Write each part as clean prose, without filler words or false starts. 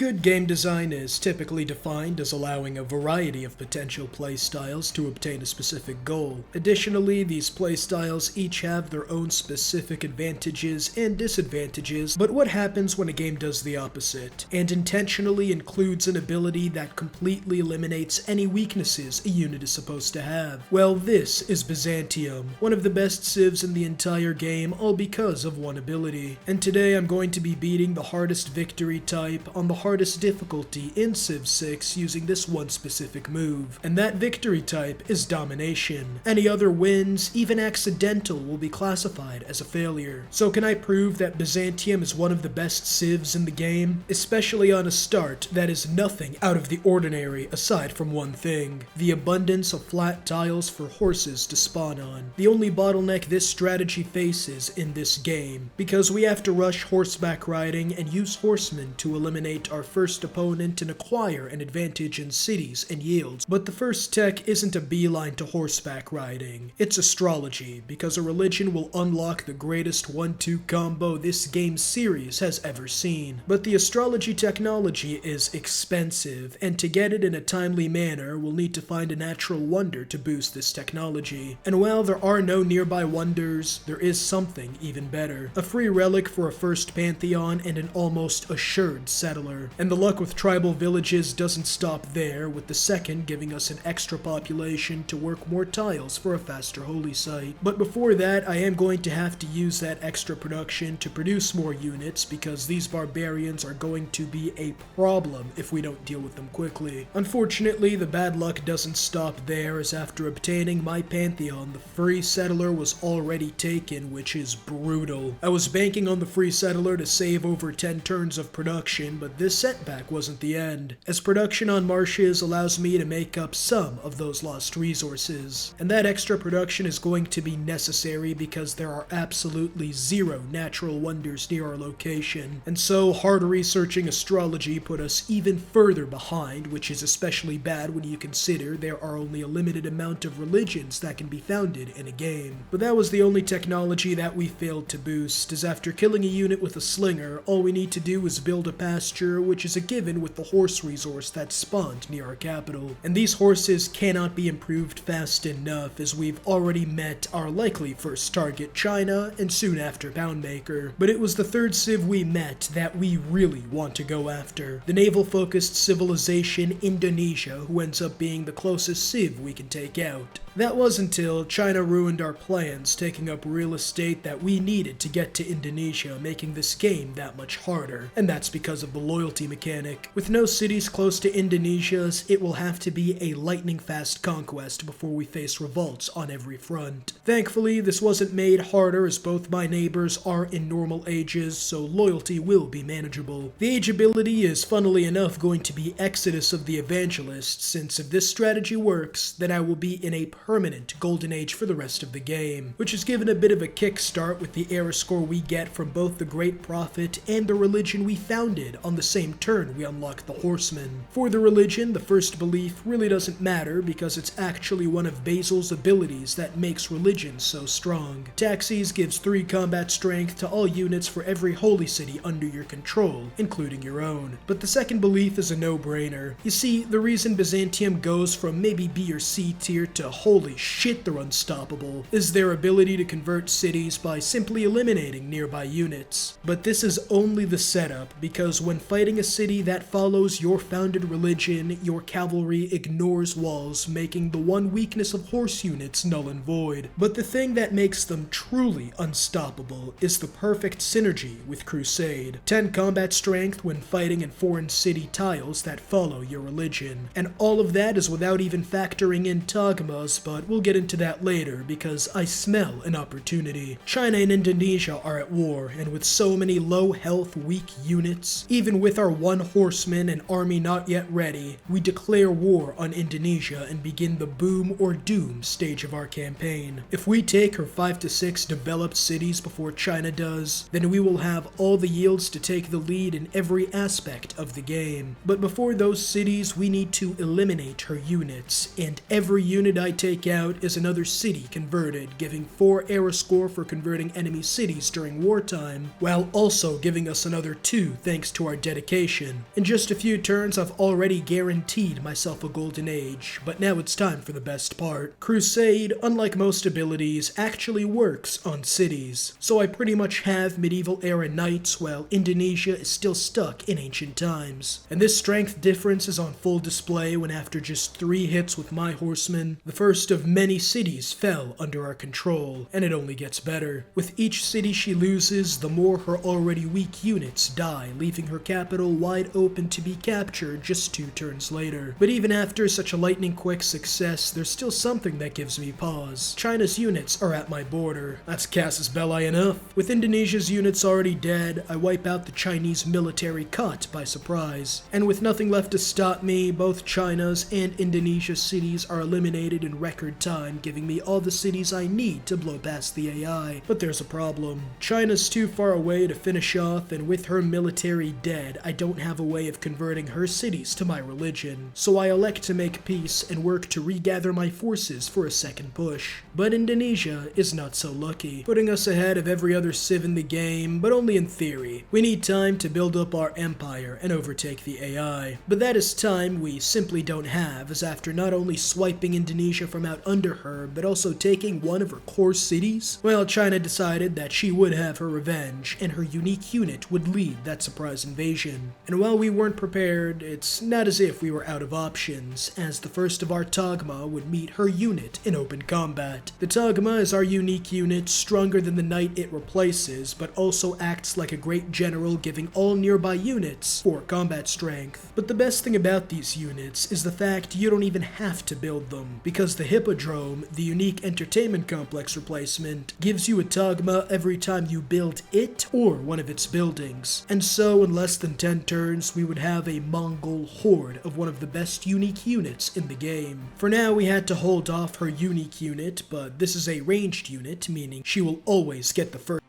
Good game design is typically defined as allowing a variety of potential playstyles to obtain a specific goal. Additionally, these playstyles each have their own specific advantages and disadvantages, but what happens when a game does the opposite, and intentionally includes an ability that completely eliminates any weaknesses a unit is supposed to have? Well, this is Byzantium, one of the best civs in the entire game, all because of one ability. And today I'm going to be beating the hardest victory type on the hardest difficulty in Civ 6 using this one specific move, and that victory type is domination. Any other wins, even accidental, will be classified as a failure. So can I prove that Byzantium is one of the best civs in the game? Especially on a start that is nothing out of the ordinary aside from one thing: the abundance of flat tiles for horses to spawn on. The only bottleneck this strategy faces in this game, because we have to rush horseback riding and use horsemen to eliminate our first opponent and acquire an advantage in cities and yields. But the first tech isn't a beeline to horseback riding, it's astrology, because a religion will unlock the greatest 1-2 combo this game series has ever seen. But the astrology technology is expensive, and to get it in a timely manner, we'll need to find a natural wonder to boost this technology. And while there are no nearby wonders, there is something even better: a free relic for a first pantheon and an almost assured settler. And the luck with tribal villages doesn't stop there, with the second giving us an extra population to work more tiles for a faster holy site. But before that, I am going to have to use that extra production to produce more units, because these barbarians are going to be a problem if we don't deal with them quickly. Unfortunately, the bad luck doesn't stop there, as after obtaining my pantheon, the free settler was already taken, which is brutal. I was banking on the free settler to save over 10 turns of production, but this setback wasn't the end, as production on marshes allows me to make up some of those lost resources. And that extra production is going to be necessary because there are absolutely zero natural wonders near our location, and so hard researching astrology put us even further behind, which is especially bad when you consider there are only a limited amount of religions that can be founded in a game. But that was the only technology that we failed to boost, as after killing a unit with a slinger, all we need to do is build a pasture, which is a given with the horse resource that spawned near our capital. And these horses cannot be improved fast enough, as we've already met our likely first target, China, and soon after Poundmaker. But it was the third civ we met that we really want to go after: the naval-focused civilization Indonesia, who ends up being the closest civ we can take out. That was until China ruined our plans, taking up real estate that we needed to get to Indonesia, making this game that much harder. And that's because of the loyalty mechanic. With no cities close to Indonesia's, it will have to be a lightning-fast conquest before we face revolts on every front. Thankfully, this wasn't made harder, as both my neighbors are in normal ages, so loyalty will be manageable. The age ability is, funnily enough, going to be Exodus of the Evangelist, since if this strategy works, then I will be in a permanent golden age for the rest of the game, which is given a bit of a kickstart with the era score we get from both the Great Prophet and the religion we founded on the same turn we unlock the Horsemen. For the religion, the first belief really doesn't matter, because it's actually one of Basil's abilities that makes religion so strong. Taxis gives 3 combat strength to all units for every holy city under your control, including your own. But the second belief is a no-brainer. You see, the reason Byzantium goes from maybe B or C tier to holy shit, they're unstoppable, is their ability to convert cities by simply eliminating nearby units. But this is only the setup, because when fighting a city that follows your founded religion, your cavalry ignores walls, making the one weakness of horse units null and void. But the thing that makes them truly unstoppable is the perfect synergy with Crusade. 10 combat strength when fighting in foreign city tiles that follow your religion. And all of that is without even factoring in Tagmas, but we'll get into that later, because I smell an opportunity. China and Indonesia are at war, and with so many low health, weak units, even with our 1 horseman and army not yet ready, we declare war on Indonesia and begin the boom or doom stage of our campaign. If we take her 5 to 6 developed cities before China does, then we will have all the yields to take the lead in every aspect of the game. But before those cities, we need to eliminate her units, and every unit I take out is another city converted, giving 4 era score for converting enemy cities during wartime, while also giving us another 2 thanks to our dedication fortification. In just a few turns, I've already guaranteed myself a golden age, but now it's time for the best part. Crusade, unlike most abilities, actually works on cities. So I pretty much have medieval era knights while Indonesia is still stuck in ancient times. And this strength difference is on full display when after just 3 hits with my horsemen, the first of many cities fell under our control, and it only gets better. With each city she loses, the more her already weak units die, leaving her capital wide open to be captured just 2 turns later. But even after such a lightning-quick success, there's still something that gives me pause. China's units are at my border. That's casus belli enough. With Indonesia's units already dead, I wipe out the Chinese military caught by surprise. And with nothing left to stop me, both China's and Indonesia's cities are eliminated in record time, giving me all the cities I need to blow past the AI. But there's a problem. China's too far away to finish off, and with her military dead, I don't have a way of converting her cities to my religion. So I elect to make peace and work to regather my forces for a second push. But Indonesia is not so lucky, putting us ahead of every other civ in the game, but only in theory. We need time to build up our empire and overtake the AI. But that is time we simply don't have, as after not only swiping Indonesia from out under her, but also taking one of her core cities, well, China decided that she would have her revenge, and her unique unit would lead that surprise invasion. And while we weren't prepared, it's not as if we were out of options, as the first of our Tagma would meet her unit in open combat. The Tagma is our unique unit, stronger than the knight it replaces, but also acts like a great general, giving all nearby units 4 combat strength. But the best thing about these units is the fact you don't even have to build them, because the Hippodrome, the unique entertainment complex replacement, gives you a Tagma every time you build it or one of its buildings. And so in less than 10 turns, we would have a Mongol horde of one of the best unique units in the game. For now, we had to hold off her unique unit, but this is a ranged unit, meaning she will always get the first.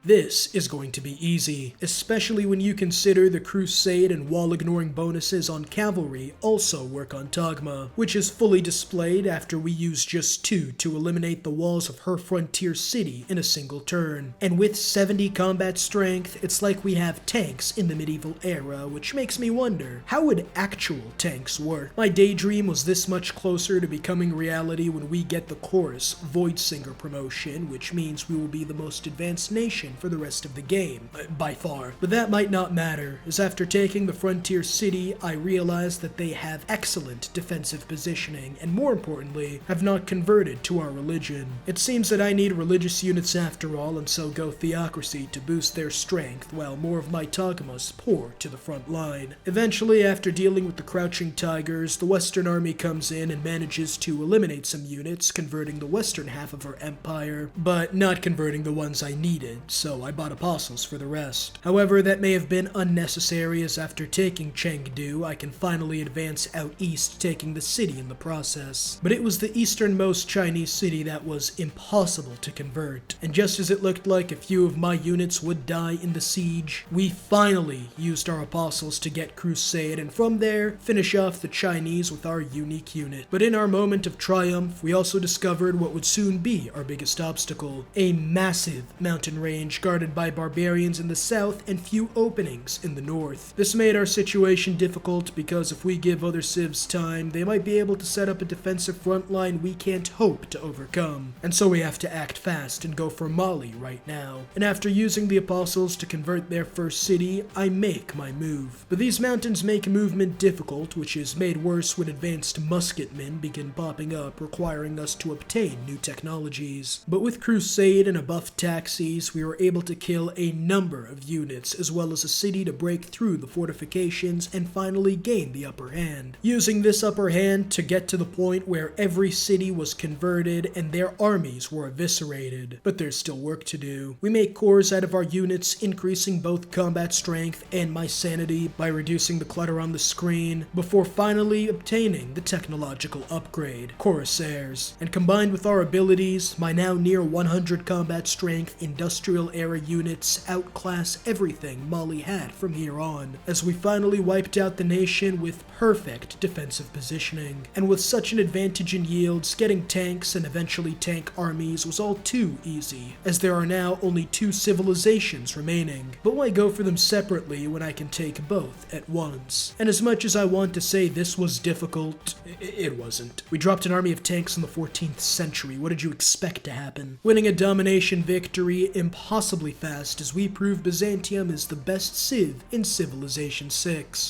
This is going to be easy, especially when you consider the Crusade and wall-ignoring bonuses on Cavalry also work on Tagma, which is fully displayed after we use just 2 to eliminate the walls of her frontier city in a single turn. And with 70 combat strength, it's like we have tanks in the medieval era, which makes me wonder, how would actual tanks work? My daydream was this much closer to becoming reality when we get the Chorus Voidsinger promotion, which means we will be the most advanced nation for the rest of the game, by far. But that might not matter, as after taking the frontier city, I realized that they have excellent defensive positioning, and more importantly, have not converted to our religion. It seems that I need religious units after all, and so go theocracy to boost their strength, while more of my Tagmas pour to the front line. Eventually, after dealing with the crouching tigers, the Western army comes in and manages to eliminate some units, converting the western half of our empire, but not converting the ones I needed, so I bought apostles for the rest. However, that may have been unnecessary, as after taking Chengdu, I can finally advance out east, taking the city in the process. But it was the easternmost Chinese city that was impossible to convert, and just as it looked like a few of my units would die in the siege, we finally used our apostles to get Crusade, and from there, finish off the Chinese with our unique unit. But in our moment of triumph, we also discovered what would soon be our biggest obstacle, a massive mountain range guarded by barbarians in the south and few openings in the north. This made our situation difficult because if we give other civs time, they might be able to set up a defensive front line we can't hope to overcome. And so we have to act fast and go for Mali right now. And after using the apostles to convert their first city, I make my move. But these mountains make movement difficult, which is made worse when advanced musketmen begin popping up, requiring us to obtain new technologies. But with Crusade and a buff taxis, we were able to kill a number of units, as well as a city to break through the fortifications and finally gain the upper hand. Using this upper hand to get to the point where every city was converted and their armies were eviscerated. But there's still work to do. We make cores out of our units, increasing both combat strength and my sanity by reducing the clutter on the screen, before finally obtaining the technological upgrade, Corsairs. And combined with our abilities, my now near 100 combat strength industrial era units outclass everything Mali had from here on, as we finally wiped out the nation with perfect defensive positioning. And with such an advantage in yields, getting tanks and eventually tank armies was all too easy, as there are now only 2 civilizations remaining. But why go for them separately when I can take both at once? And as much as I want to say this was difficult, it wasn't. We dropped an army of tanks in the 14th century. What did you expect to happen? Winning a domination victory impossibly fast, as we prove Byzantium is the best civ in Civilization 6.